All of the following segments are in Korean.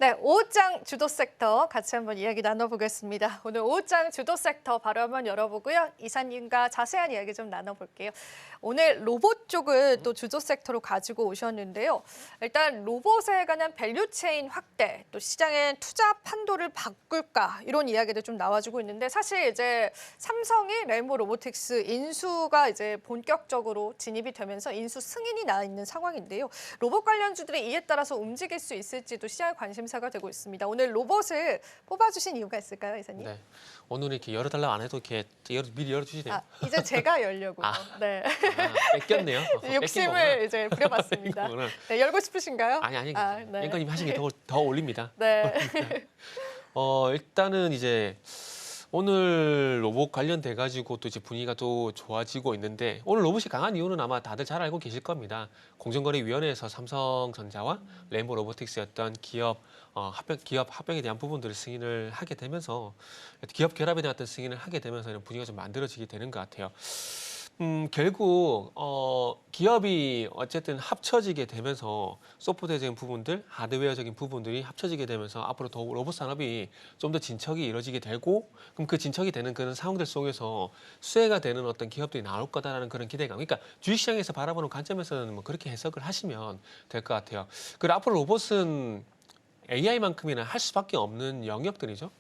네, 오후장 주도 섹터 같이 한번 이야기 나눠보겠습니다. 오늘 오후장 주도 섹터 바로 한번 열어보고요. 이사님과 자세한 이야기 좀 나눠볼게요. 오늘 로봇 쪽을 또 주도 섹터로 가지고 오셨는데요. 일단 로봇에 관한 밸류체인 확대, 또 시장의 투자 판도를 바꿀까 이런 이야기도 좀 나와주고 있는데 사실 이제 삼성이 레인보우 로보틱스 인수가 이제 본격적으로 진입이 되면서 인수 승인이 나 있는 상황인데요. 로봇 관련주들이 이에 따라서 움직일 수 있을지도 시장의 관심사가 되고 있습니다. 오늘 로봇을 뽑아주신 이유가 있을까요, 이사님? 네. 오늘 이렇게 열어달라고 안 해도 이렇게 미리 열어주시네요. 아, 이제 제가 열려고요. 네. 뺏겼네요. 욕심을 이제 부려봤습니다. 네, 열고 싶으신가요? 아니. 네. 앵커님 하신 게 더 어울립니다. 네. 일단은 이제 오늘 로봇 관련돼 가지고 또 이제 분위기가 또 좋아지고 있는데 오늘 로봇이 강한 이유는 아마 다들 잘 알고 계실 겁니다. 공정거래위원회에서 삼성전자와 레인보우 로보틱스였던 기업 합병에 대한 부분들을 승인을 하게 되면서 기업 결합에 대한 어떤 승인을 하게 되면서 이런 분위기가 좀 만들어지게 되는 것 같아요. 결국 기업이 어쨌든 합쳐지게 되면서 소프트웨어적인 부분들, 하드웨어적인 부분들이 합쳐지게 되면서 앞으로 더 로봇 산업이 좀 더 진척이 이루어지게 되고 그럼 그 진척이 되는 그런 상황들 속에서 수혜가 되는 어떤 기업들이 나올 거다라는 그런 기대감. 그러니까 주식시장에서 바라보는 관점에서는 뭐 그렇게 해석을 하시면 될 것 같아요. 그리고 앞으로 로봇은 AI만큼이나 할 수밖에 없는 영역들이죠.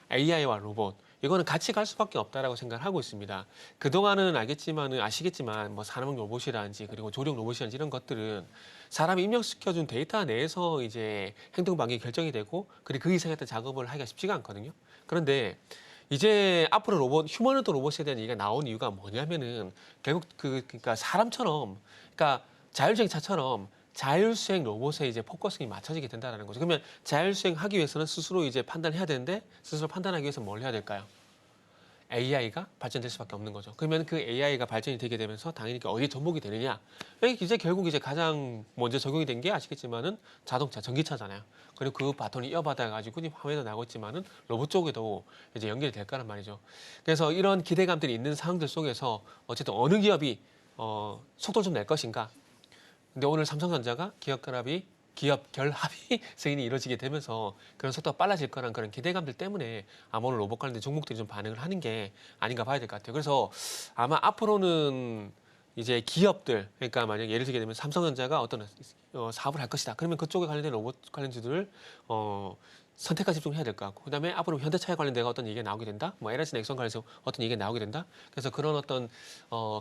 AI와 로봇. 이거는 같이 갈 수밖에 없다라고 생각을 하고 있습니다. 그동안은 아시겠지만 뭐 산업용 로봇이라든지 그리고 조력 로봇이라든지 이런 것들은 사람이 입력시켜준 데이터 내에서 이제 행동 방향이 결정이 되고 그리고 그 이상의 어떤 작업을 하기가 쉽지가 않거든요. 그런데 이제 앞으로 휴머노드 로봇에 대한 얘기가 나온 이유가 뭐냐면은 결국 그러니까 사람처럼 그러니까 자율주행차처럼 자율주행 로봇에 이제 포커싱이 맞춰지게 된다는 거죠. 그러면 자율주행하기 위해서는 스스로 이제 판단해야 되는데 스스로 판단하기 위해서 뭘 해야 될까요? AI가 발전될 수밖에 없는 거죠. 그러면 그 AI가 발전이 되게 되면서 당연히 어디에 접목이 되느냐? 여기 이제 결국 이제 가장 먼저 적용이 된 게 아시겠지만은 자동차, 전기차잖아요. 그리고 그 바톤이 이어받아 가지고 화면에 나오고 있지만은 로봇 쪽에도 이제 연결이 될 거란 말이죠. 그래서 이런 기대감들이 있는 상황들 속에서 어쨌든 어느 기업이 속도를 좀 낼 것인가? 근데 오늘 삼성전자가 기업 결합이 승인이 이루어지게 되면서 그런 속도가 빨라질 거란 그런 기대감들 때문에 아마 오늘 로봇 관련된 종목들이 좀 반응을 하는 게 아닌가 봐야 될 것 같아요. 그래서 아마 앞으로는 이제 기업들, 그러니까 만약 예를 들게 되면 삼성전자가 어떤 사업을 할 것이다. 그러면 그쪽에 관련된 로봇 관련주들을 선택과 집중해야 될 것 같고, 그다음에 앞으로 현대차에 관련된 어떤 얘기가 나오게 된다. 뭐 LS 넥슨 관련해서 어떤 얘기가 나오게 된다. 그래서 그런 어떤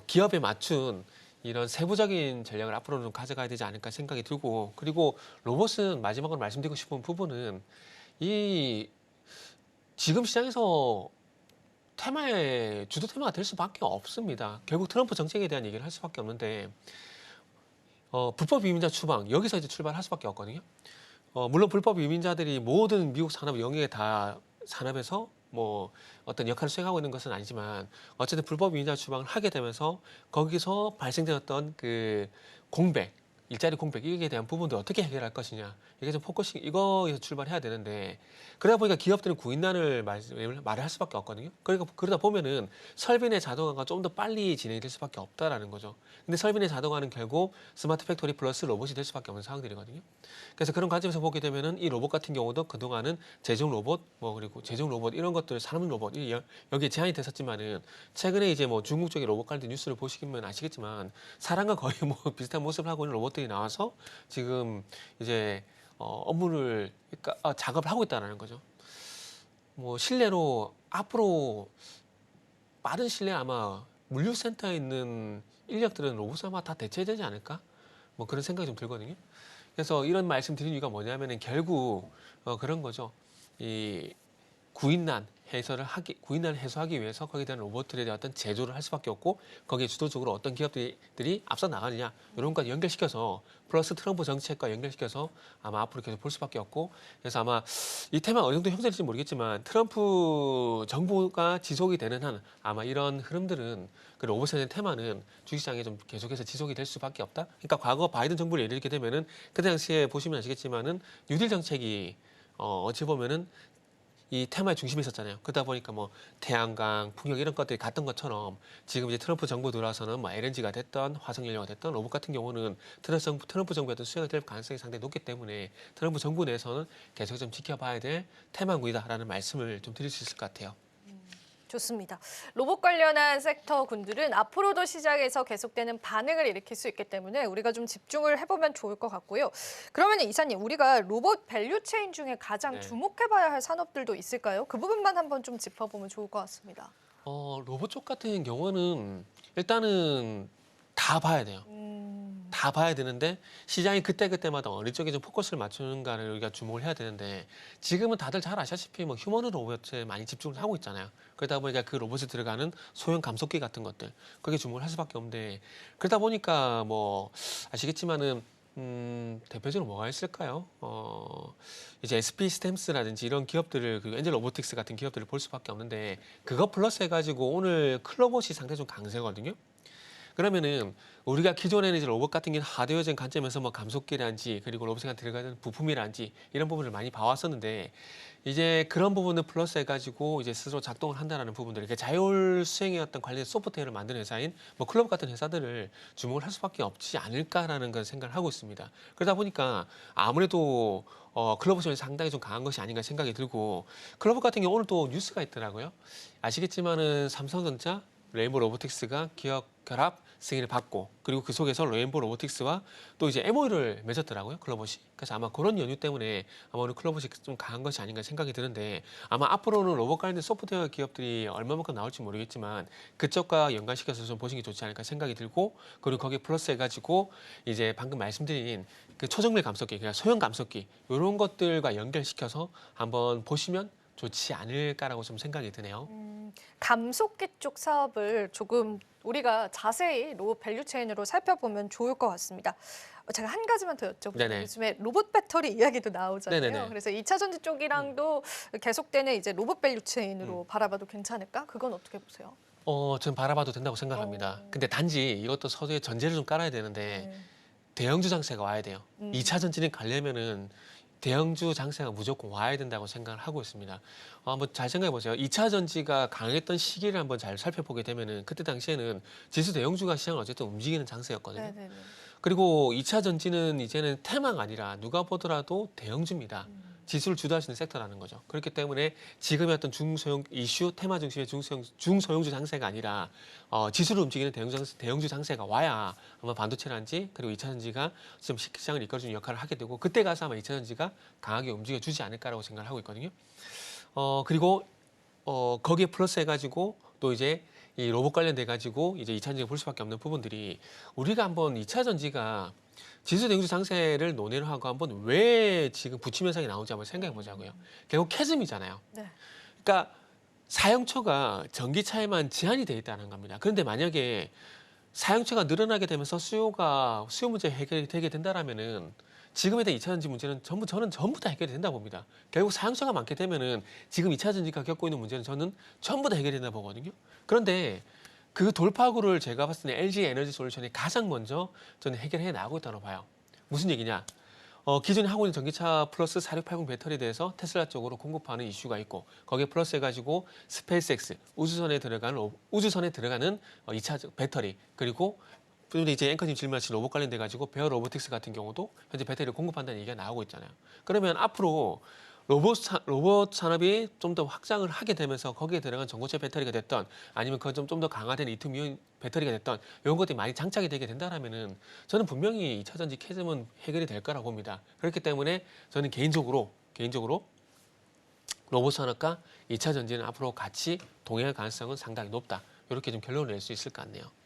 기업에 맞춘 이런 세부적인 전략을 앞으로는 가져가야 되지 않을까 생각이 들고, 그리고 로봇은 마지막으로 말씀드리고 싶은 부분은 이 지금 시장에서 주도 테마가 될 수밖에 없습니다. 결국 트럼프 정책에 대한 얘기를 할 수밖에 없는데 불법 이민자 추방 여기서 이제 출발할 수밖에 없거든요. 물론 불법 이민자들이 모든 미국 산업 영역에 다 산업에서 뭐 어떤 역할을 수행하고 있는 것은 아니지만 어쨌든 불법 이민자 추방을 하게 되면서 거기서 발생되었던 그 일자리 공백 이에 대한 부분도 어떻게 해결할 것이냐, 이게 좀 포커싱 이거에서 출발해야 되는데, 그러다 보니까 기업들은 구인난을 말을 할 수밖에 없거든요. 그러다 보면은 설비 내 자동화가 좀 더 빨리 진행이 될 수밖에 없다라는 거죠. 근데 설비 내 자동화는 결국 스마트 팩토리 플러스 로봇이 될 수밖에 없는 상황들이거든요. 그래서 그런 관점에서 보게 되면은 이 로봇 같은 경우도 그동안은 제종 로봇 그리고 제종 로봇 이런 것들, 산업 로봇 여기에 제한이 됐었지만은 최근에 이제 뭐 중국 쪽의 로봇 관련 뉴스를 보시면 아시겠지만 사람과 거의 뭐 비슷한 모습을 하고 있는 로봇들이 나와서 지금 이제 업무를 작업을 하고 있다는 거죠. 뭐 실내로 앞으로 빠른 실내 아마 물류센터에 있는 인력들은 로봇을 아마 다 대체되지 않을까? 뭐 그런 생각이 좀 들거든요. 그래서 이런 말씀 드린 이유가 뭐냐면은 결국 그런 거죠. 이 구인난을 해소하기 위해서 거기에 대한 로봇들에 대한 어떤 제조를 할 수밖에 없고, 거기에 주도적으로 어떤 기업들이 앞서 나가느냐 이런 것까지 연결시켜서 플러스 트럼프 정책과 연결시켜서 아마 앞으로 계속 볼 수밖에 없고, 그래서 아마 이 테마가 어느 정도 형성될지 모르겠지만 트럼프 정부가 지속이 되는 한 아마 이런 흐름들은 그 로봇에 대한 테마는 주식시장에 좀 계속해서 지속이 될 수밖에 없다. 그러니까 과거 바이든 정부를 예를 들게 되면은 그 당시에 보시면 아시겠지만은 뉴딜 정책이 어찌 보면은 이 테마의 중심에 있었잖아요. 그러다 보니까 뭐 태양광, 풍력 이런 것들이 갔던 것처럼 지금 이제 트럼프 정부 들어와서는 뭐 LNG가 됐던 화석연료가 됐던 로봇 같은 경우는 트럼프 정부에도 수혜가 될 가능성이 상당히 높기 때문에 트럼프 정부 내에서는 계속 좀 지켜봐야 될 테마군이다라는 말씀을 좀 드릴 수 있을 것 같아요. 좋습니다. 로봇 관련한 섹터 군들은 앞으로도 시장에서 계속되는 반응을 일으킬 수 있기 때문에 우리가 좀 집중을 해보면 좋을 것 같고요. 그러면 이사님, 우리가 로봇 밸류체인 중에 가장 네. 주목해봐야 할 산업들도 있을까요? 그 부분만 한번 좀 짚어보면 좋을 것 같습니다. 로봇 쪽 같은 경우는 일단은 다 봐야 돼요. 다 봐야 되는데 시장이 그때그때마다 어느 쪽에 좀 포커스를 맞추는가를 우리가 주목을 해야 되는데 지금은 다들 잘 아시다시피 뭐 휴머노 로봇에 많이 집중을 하고 있잖아요. 그러다 보니까 그 로봇에 들어가는 소형 감속기 같은 것들 거기에 주목을 할 수밖에 없는데 그러다 보니까 뭐 아시겠지만은 대표적으로 뭐가 있을까요? 이제 SP 스템스라든지 이런 기업들을 그리고 엔젤 로보틱스 같은 기업들을 볼 수밖에 없는데 그거 플러스 해가지고 오늘 클로봇이 상당히 좀 강세거든요. 그러면은 우리가 기존에는 이제 로봇 같은 경우는 하드웨어적인 관점에서 뭐 감속기라든지 그리고 로봇에 들어가는 부품이라든지 이런 부분을 많이 봐왔었는데 이제 그런 부분을 플러스 해가지고 이제 스스로 작동을 한다라는 부분들, 이렇게 자율 수행의 어떤 관련 소프트웨어를 만드는 회사인 뭐 클럽 같은 회사들을 주목을 할 수밖에 없지 않을까라는 걸 생각을 하고 있습니다. 그러다 보니까 아무래도 클로버션이 상당히 좀 강한 것이 아닌가 생각이 들고 클로버 같은 경우 오늘 또 뉴스가 있더라고요. 아시겠지만은 삼성전자 레인보 로보틱스가 기업 결합 승인을 받고 그리고 그 속에서 레인보 로보틱스와 또 이제 MOU를 맺었더라고요, 클로봇이. 그래서 아마 그런 연유 때문에 아마 오늘 클로봇이 좀 강한 것이 아닌가 생각이 드는데 아마 앞으로는 로봇 관련된 소프트웨어 기업들이 얼마만큼 나올지 모르겠지만 그쪽과 연관시켜서 좀 보시는 게 좋지 않을까 생각이 들고 그리고 거기에 플러스 해가지고 이제 방금 말씀드린 그 초정밀 감속기, 그러니까 소형 감속기 이런 것들과 연결시켜서 한번 보시면 좋지 않을까라고 좀 생각이 드네요. 감속기 쪽 사업을 조금 우리가 자세히 로봇 밸류체인으로 살펴보면 좋을 것 같습니다. 제가 한 가지만 더 여쭤볼게요. 네네. 요즘에 로봇 배터리 이야기도 나오잖아요. 네네네. 그래서 2차 전지 쪽이랑도 계속되는 이제 로봇 밸류체인으로 바라봐도 괜찮을까? 그건 어떻게 보세요? 전 바라봐도 된다고 생각합니다. 근데 단지 이것도 서두에 전제를 좀 깔아야 되는데 네. 대형주 장세가 와야 돼요. 2차 전지는 가려면은 대형주 장세가 무조건 와야 된다고 생각을 하고 있습니다. 한번 잘 생각해 보세요. 2차 전지가 강했던 시기를 한번 잘 살펴보게 되면은 그때 당시에는 지수 대형주가 시장을 어쨌든 움직이는 장세였거든요. 네네네. 그리고 2차 전지는 이제는 테마가 아니라 누가 보더라도 대형주입니다. 지수를 주도할 수 있는 섹터라는 거죠. 그렇기 때문에 지금의 어떤 중소형 이슈, 테마 중심의 중소형주 장세가 아니라 지수를 움직이는 대형주 장세가 와야 아마 반도체라든지 그리고 2차 전지가 좀 시장을 이끌어주는 역할을 하게 되고 그때 가서 아마 2차 전지가 강하게 움직여주지 않을까라고 생각을 하고 있거든요. 그리고 거기에 플러스 해가지고 또 이제 이 로봇 관련돼 가지고 이제 2차 전지가 볼 수밖에 없는 부분들이 우리가 한번 2차 전지가 지수 대형주 장세를 논의를 하고 한번 왜 지금 부침 현상이 나오는지 한번 생각해 보자고요. 결국 캐즘이잖아요. 네. 그러니까 사용처가 전기차에만 제한이 돼 있다는 겁니다. 그런데 만약에 사용처가 늘어나게 되면서 수요 문제 해결이 되게 된다라면은 지금에 대한 2차 전지 문제는 저는 전부 다 해결이 된다 봅니다. 결국 사용처가 많게 되면은 지금 2차 전지가 겪고 있는 문제는 저는 전부 다 해결이 된다 보거든요. 그런데 그 돌파구를 제가 봤을 때 LG 에너지 솔루션이 가장 먼저 저는 해결해 나가고 있다고 봐요. 무슨 얘기냐? 기존에 하고 있는 전기차 플러스 4680 배터리에 대해서 테슬라 쪽으로 공급하는 이슈가 있고 거기에 플러스 해가지고 스페이스X 우주선에 들어가는 2차 배터리 그리고 이제 앵커님 질문하신 로봇 관련돼 가지고 베어 로보틱스 같은 경우도 현재 배터리를 공급한다는 얘기가 나오고 있잖아요. 그러면 앞으로 로봇 산업이 좀 더 확장을 하게 되면서 거기에 들어간 전고체 배터리가 됐던 아니면 그건 좀 더 강화된 리튬이온 배터리가 됐던 이런 것들이 많이 장착이 되게 된다라면은 저는 분명히 2차 전지 캐즘은 해결이 될 거라고 봅니다. 그렇기 때문에 저는 개인적으로 로봇 산업과 2차 전지는 앞으로 같이 동행할 가능성은 상당히 높다. 이렇게 좀 결론을 낼 수 있을 것 같네요.